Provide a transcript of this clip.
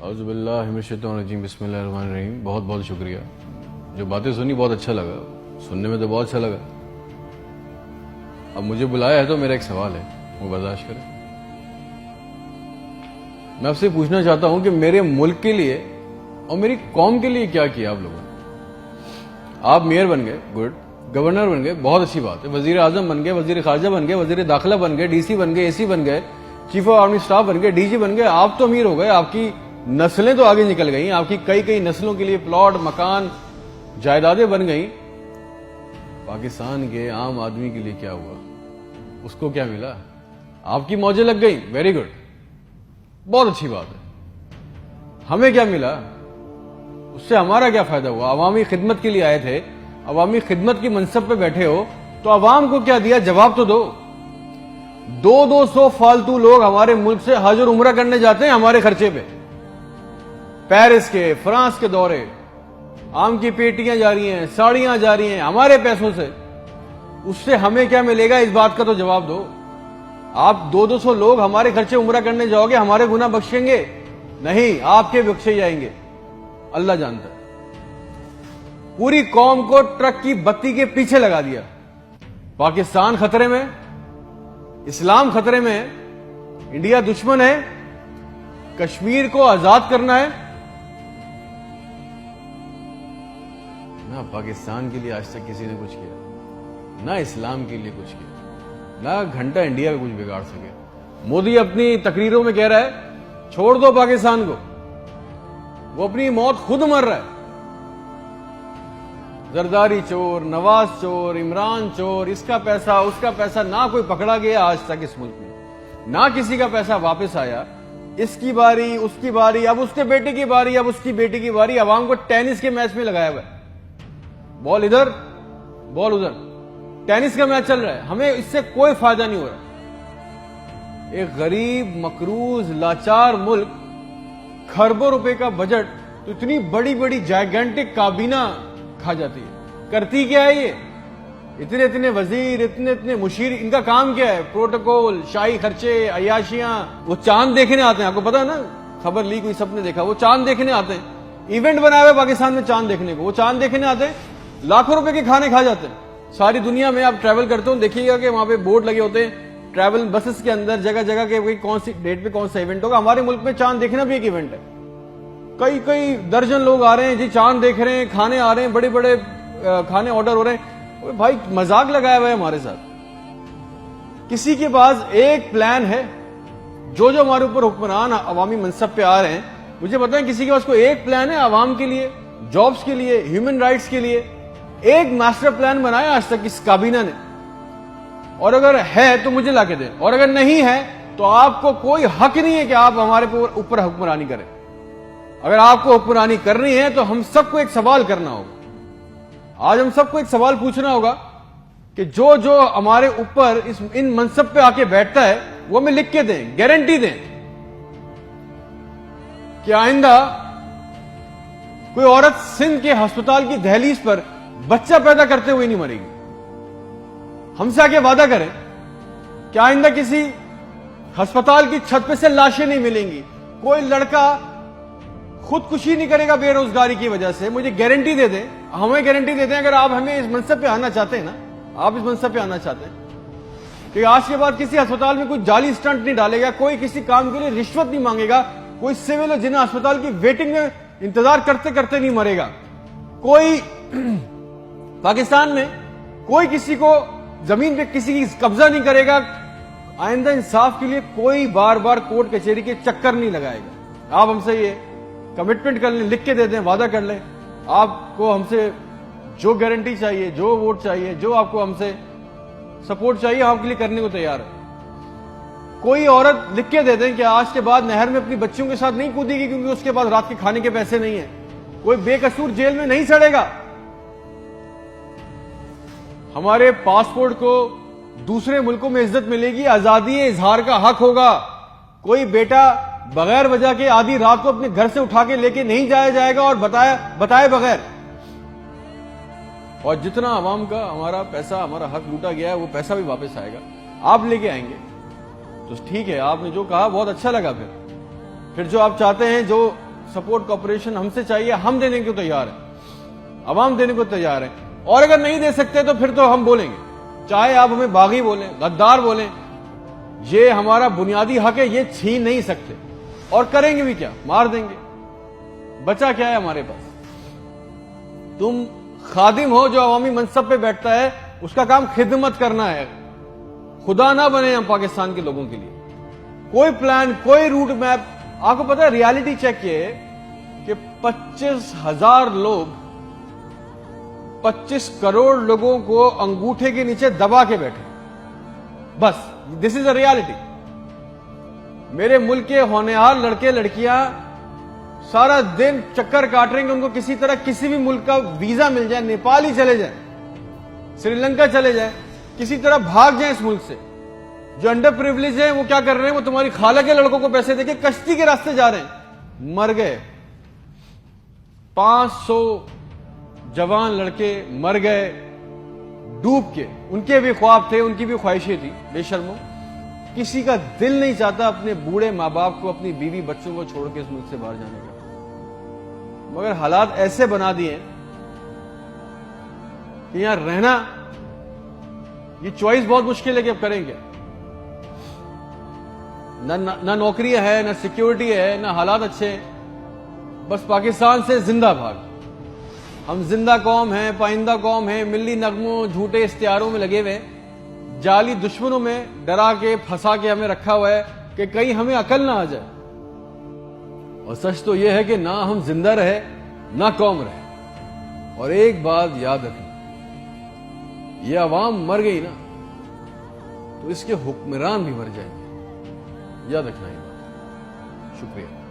اعوذ باللہ من الشیطان الرجیم، بسم اللہ الرحمن الرحیم۔ بہت بہت شکریہ، جو باتیں سنی بہت اچھا لگا، سننے میں تو بہت اچھا لگا۔ اب مجھے بلایا ہے تو میرا ایک سوال ہے، وہ برداشت کریں۔ میں آپ سے پوچھنا چاہتا ہوں کہ میرے ملک کے لیے اور میری قوم کے لیے کیا کیا آپ لوگوں نے؟ آپ میئر بن گئے، گڈ، گورنر بن گئے، بہت اچھی بات ہے، وزیر اعظم بن گئے، وزیر خارجہ بن گئے، وزیر داخلہ بن گئے، ڈی سی بن گئے، اے سی بن گئے، چیف آف آرمی اسٹاف بن گئے، ڈی جی بن گئے۔ آپ تو امیر ہو گئے، آپ کی نسلیں تو آگے نکل گئیں، آپ کی کئی نسلوں کے لیے پلاٹ، مکان، جائیدادیں بن گئیں۔ پاکستان کے عام آدمی کے لیے کیا ہوا؟ اس کو کیا ملا؟ آپ کی موجیں لگ گئیں، ویری گڈ، بہت اچھی بات ہے۔ ہمیں کیا ملا؟ اس سے ہمارا کیا فائدہ ہوا؟ عوامی خدمت کے لیے آئے تھے، عوامی خدمت کی منصب پہ بیٹھے ہو تو عوام کو کیا دیا؟ جواب تو دو۔ 200 فالتو لوگ ہمارے ملک سے حج اور عمرہ کرنے جاتے ہیں ہمارے خرچے پہ، پیرس کے، فرانس کے دورے، آم کی پیٹیاں جا رہی ہیں، ساڑیاں جا رہی ہیں ہمارے پیسوں سے۔ اس سے ہمیں کیا ملے گا؟ اس بات کا تو جواب دو۔ آپ 200 لوگ ہمارے خرچے عمرہ کرنے جاؤ گے، ہمارے گناہ بخشیں گے؟ نہیں، آپ کے بخشے جائیں گے، اللہ جانتا ہے۔ پوری قوم کو ٹرک کی بتی کے پیچھے لگا دیا۔ پاکستان خطرے میں، اسلام خطرے میں ہے، انڈیا دشمن ہے، کشمیر کو آزاد کرنا ہے۔ نہ پاکستان کے لیے آج تک کسی نے کچھ کیا، نہ اسلام کے لیے کچھ کیا، نہ گھنٹہ انڈیا میں کچھ بگاڑ سکے۔ مودی اپنی تقریروں میں کہہ رہا ہے چھوڑ دو پاکستان کو، وہ اپنی موت خود مر رہا ہے۔ زرداری چور، نواز چور، عمران چور، اس کا پیسہ نہ کوئی پکڑا گیا آج تک اس ملک میں، نہ کسی کا پیسہ واپس آیا۔ اس کی باری، اس کی باری، اب اس کے بیٹے کی باری، اب اس کی بیٹی کی باری۔ عوام کو ٹینس کے میچ میں لگایا ہوا ہے، بال ادھر بال ادھر، ٹینس کا میچ چل رہا ہے، ہمیں اس سے کوئی فائدہ نہیں ہو رہا۔ ایک غریب، مقروض، لاچار ملک، کھربوں روپے کا بجٹ تو اتنی بڑی بڑی جائگنٹک کابینہ کھا جاتی ہے۔ کرتی کیا ہے یہ؟ اتنے وزیر، اتنے مشیر، ان کا کام کیا ہے؟ پروٹوکول، شاہی خرچے، عیاشیاں۔ وہ چاند دیکھنے آتے ہیں، آپ کو پتا ہے نا، خبر لیک ہوئی، سب نے دیکھا، وہ چاند دیکھنے آتے ہیں، ایونٹ بنایا ہوا پاکستان میں چاند دیکھنے کو، وہ چاند دیکھنے آتے ہیں، لاکھوں روپے کے کھانے کھا جاتے ہیں۔ ساری دنیا میں آپ ٹریول کرتے ہو، دیکھیے گا کہ وہاں پہ بورڈ لگے ہوتے ہیں ٹریول بسز کے اندر، جگہ جگہ کے کون سی ڈیٹ پہ کون سا ایونٹ ہوگا۔ ہمارے ملک میں چاند دیکھنا بھی ایک ایونٹ ہے، کئی درجن لوگ آ رہے ہیں جی، چاند دیکھ رہے ہیں، کھانے آ رہے ہیں، بڑے بڑے کھانے آرڈر ہو رہے ہیں۔ بھائی مذاق لگایا ہوا ہے ہمارے ساتھ۔ کسی کے پاس ایک پلان ہے، جو ہمارے اوپر حکمران عوامی منصب پہ آ رہے ہیں، مجھے بتائیں کسی کے پاس کوئی ایک پلان ہے عوام کے لیے، جابز کے لیے، ہیومن رائٹس کے لیے؟ ایک ماسٹر پلان بنایا آج تک اس کابینہ نے؟ اور اگر ہے تو مجھے لا کے دیں، اور اگر نہیں ہے تو آپ کو کوئی حق نہیں ہے کہ آپ ہمارے اوپر حکمرانی کریں۔ اگر آپ کو حکمرانی کرنی ہے تو ہم سب کو ایک سوال کرنا ہوگا، آج ہم سب کو ایک سوال پوچھنا ہوگا کہ جو ہمارے اوپر ان منصب پہ آ کے بیٹھتا ہے وہ ہمیں لکھ کے دیں، گارنٹی دیں کہ آئندہ کوئی عورت سندھ کے ہسپتال کی دہلیز پر بچہ پیدا کرتے ہوئے نہیں مرے گی۔ ہم سے آگے وعدہ کریں کہ آئندہ کسی ہسپتال کی چھت پہ سے لاشیں نہیں ملیں گی، کوئی لڑکا خودکشی نہیں کرے گا بے روزگاری کی وجہ سے۔ مجھے گارنٹی دے دیں، ہمیں گارنٹی دے دیں، اگر آپ ہمیں اس منصب پہ آنا چاہتے ہیں نا، آپ اس منصب پہ آنا چاہتے ہیں کہ آج کے بعد کسی ہسپتال میں کوئی جعلی سٹنٹ نہیں ڈالے گا، کوئی کسی کام کے لیے رشوت نہیں مانگے گا، کوئی سول اور جنہ ہسپتال کی ویٹنگ میں انتظار کرتے کرتے نہیں مرے گا، کوئی پاکستان میں کوئی کسی کو زمین پہ کسی کی قبضہ نہیں کرے گا، آئندہ انصاف کے لیے کوئی بار بار کورٹ کچہری کے چکر نہیں لگائے گا۔ آپ ہم سے یہ کمٹمنٹ کر لیں، لکھ کے دے دیں، وعدہ کر لیں، آپ کو ہم سے جو گارنٹی چاہیے، جو ووٹ چاہیے، جو آپ کو ہم سے سپورٹ چاہیے، ہم آپ کے لیے کرنے کو تیار ہے۔ کوئی عورت لکھ کے دے دیں کہ آج کے بعد نہر میں اپنی بچیوں کے ساتھ نہیں کودے گی کیونکہ اس کے پاس رات کے کھانے کے پیسے نہیں ہیں، کوئی بے قصور جیل میں نہیں سڑے گا۔ ہمارے پاسپورٹ کو دوسرے ملکوں میں عزت ملے گی، آزادی اظہار کا حق ہوگا، کوئی بیٹا بغیر وجہ کے آدھی رات کو اپنے گھر سے اٹھا کے لے کے نہیں جایا جائے گا اور بتائے بغیر۔ اور جتنا عوام کا ہمارا پیسہ، ہمارا حق لوٹا گیا ہے، وہ پیسہ بھی واپس آئے گا، آپ لے کے آئیں گے تو ٹھیک ہے۔ آپ نے جو کہا بہت اچھا لگا، پھر جو آپ چاہتے ہیں، جو سپورٹ کوپریشن ہم سے چاہیے, ہم دینے کو تیار ہیں, عوام دینے کو تیار ہے. اور اگر نہیں دے سکتے تو پھر تو ہم بولیں گے, چاہے آپ ہمیں باغی بولیں, غدار بولیں, یہ ہمارا بنیادی حق ہے, یہ چھین نہیں سکتے. اور کریں گے بھی کیا, مار دیں گے. بچا کیا ہے ہمارے پاس؟ تم خادم ہو جو عوامی منصب پہ بیٹھتا ہے, اس کا کام خدمت کرنا ہے. خدا نہ بنے ہم پاکستان کے لوگوں کے لیے. کوئی پلان, کوئی روٹ میپ. آپ کو پتا ہے ریالٹی چیک یہ ہے کہ 25,000 لوگ 25 کروڑ لوگوں کو انگوٹھے کے نیچے دبا کے بیٹھے. بس دس از اے ریالٹی. میرے ملک کے ہونہار لڑکے لڑکیاں سارا دن چکر کاٹ رہے ہیں کہ ان کو کسی طرح کسی بھی ملک کا ویزا مل جائے, نیپال ہی چلے جائیں, سری لنکا چلے جائیں, کسی طرح بھاگ جائیں اس ملک سے. جو انڈر پریویلیج ہیں وہ کیا کر رہے ہیں, وہ تمہاری خالہ کے لڑکوں کو پیسے دے کے کشتی کے راستے جا رہے ہیں. مر گئے 500 جوان لڑکے, مر گئے ڈوب کے. ان کے بھی خواب تھے, ان کی بھی خواہشیں تھی. بے شرمو, کسی کا دل نہیں چاہتا اپنے بوڑھے ماں باپ کو, اپنی بیوی بچوں کو چھوڑ کے اس ملک سے باہر جانے کا. مگر حالات ایسے بنا دیے کہ یہاں رہنا, یہ چوائس بہت مشکل ہے کہ اب کریں گے. نہ نوکری ہے, نہ سیکیورٹی ہے, نہ حالات اچھے ہیں. بس پاکستان سے زندہ بھاگ. ہم زندہ قوم ہیں, پائندہ قوم ہیں, ملی نغموں جھوٹے اشتہاروں میں لگے ہوئے, جعلی دشمنوں میں ڈرا کے پھنسا کے ہمیں رکھا ہوا ہے کہ کہیں ہمیں عقل نہ آ جائے. اور سچ تو یہ ہے کہ نہ ہم زندہ رہے نہ قوم رہے. اور ایک بات یاد رکھیں, یہ عوام مر گئی نا تو اس کے حکمران بھی مر جائیں گے. یاد رکھنا یہ بات. شکریہ.